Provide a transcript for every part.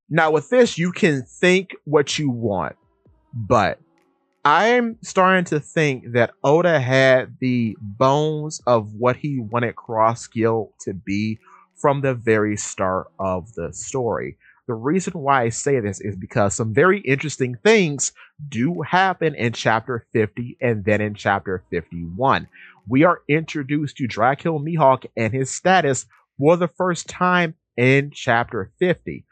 Now, with this, you can think what you want, but I'm starting to think that Oda had the bones of what he wanted Crossskill to be from the very start of the story. The reason why I say this is because some very interesting things do happen in chapter 50 and then in chapter 51. We are introduced to Dracul Mihawk and his status for the first time in chapter 50.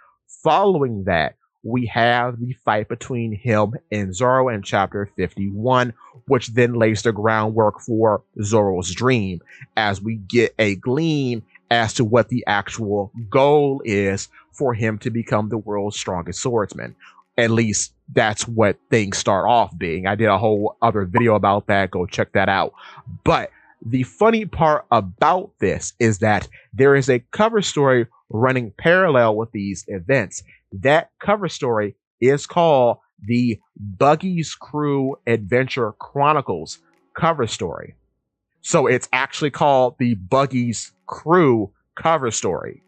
Following that, we have the fight between him and Zoro in chapter 51, which then lays the groundwork for Zoro's dream as we get a gleam as to what the actual goal is for him to become the world's strongest swordsman. At least that's what things start off being. I did a whole other video about that. Go check that out. But the funny part about this is that there is a cover story running parallel with these events. That cover story is called the Buggy's Crew Adventure Chronicles cover story. So it's actually called the Buggy's Crew cover story.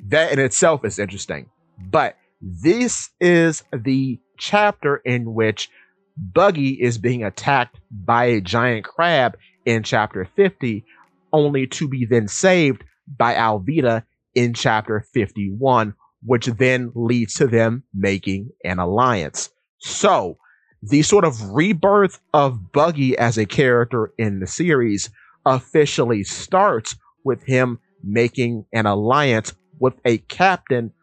That in itself is interesting. But this is the chapter in which Buggy is being attacked by a giant crab in chapter 50, only to be then saved by Alvida in chapter 51, which then leads to them making an alliance. So, the sort of rebirth of Buggy as a character in the series officially starts with him making an alliance with a captain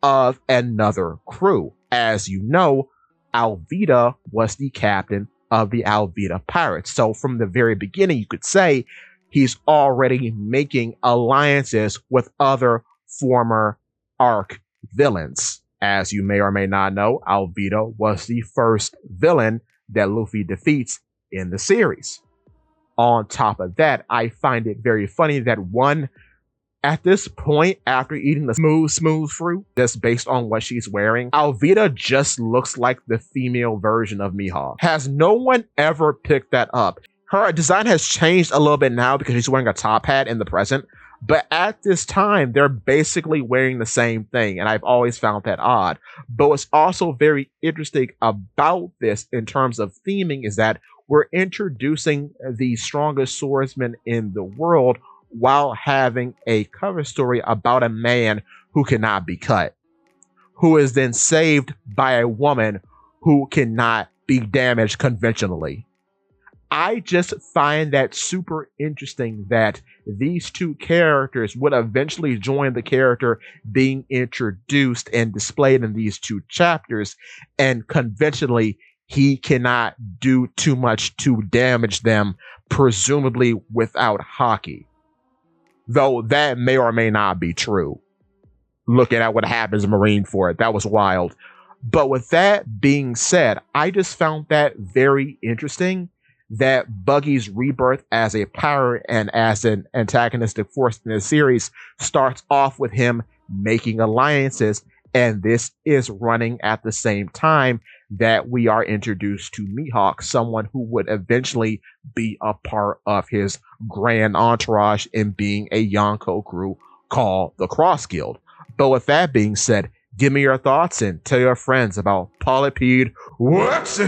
of another crew. As you know, Alvida was the captain of the Alvida Pirates. So from the very beginning, you could say he's already making alliances with other former ARC villains. As you may or may not know, Alvida was the first villain that Luffy defeats in the series. On top of that, I find it very funny that at this point, after eating the smooth fruit, just based on what she's wearing, Alvida just looks like the female version of Mihawk. Has no one ever picked that up? Her design has changed a little bit now because she's wearing a top hat in the present, but at this time, they're basically wearing the same thing, and I've always found that odd. But what's also very interesting about this in terms of theming is that we're introducing the strongest swordsman in the world while having a cover story about a man who cannot be cut, who is then saved by a woman who cannot be damaged conventionally. I just find that super interesting that these two characters would eventually join the character being introduced and displayed in these two chapters, and conventionally he cannot do too much to damage them, presumably without Haki. Though that may or may not be true. Looking at what happens in Marineford, that was wild. But with that being said, I just found that very interesting that Buggy's rebirth as a pirate and as an antagonistic force in the series starts off with him making alliances, and this is running at the same time that we are introduced to Mihawk, someone who would eventually be a part of his grand entourage in being a Yonko crew called the Cross Guild. But with that being said, give me your thoughts and tell your friends about Polypede Works.